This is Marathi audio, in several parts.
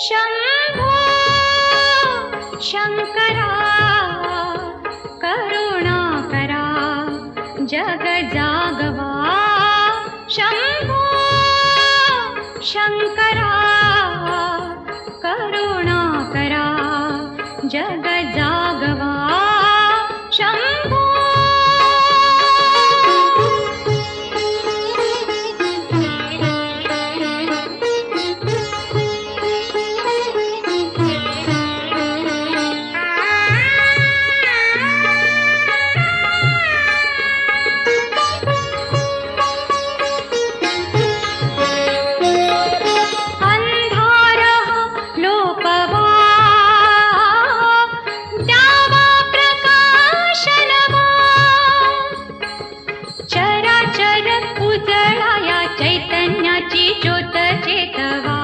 शंभो शंकरा करुणाकरा जग जागवा शंभो शंकरा करुणाकरा जग जागवा शंभो चैतन्याची ज्योत चेतवा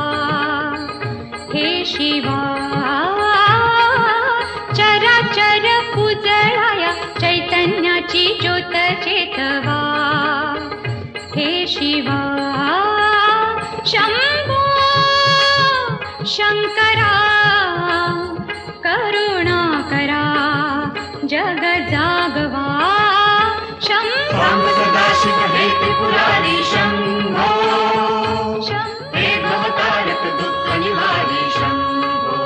हे शिवा चराचर उजळाया चैतन्याची ज्योत चेतवा हे शिवा शंभो शंकरा करुणाकरा जग जागवा शंभो सदाशिव हे त्रिपुरारी शंभो हे भवतारक दुःख निवारी शंभो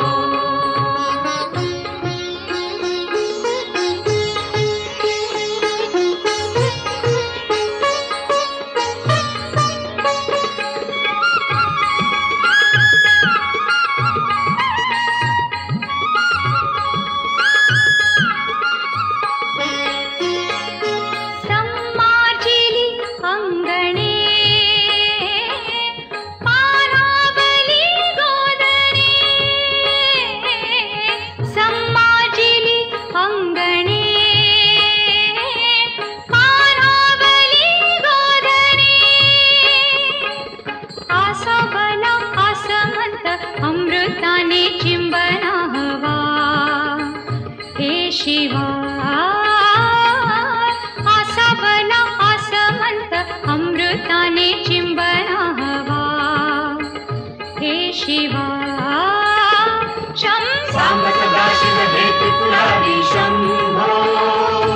अमृताने चिंबना हवा हे शिवा आसा बना आसमंत अमृताने चिंबना हवा हे शिवा सांब सदाशिव हे त्रिपुरारी शंभो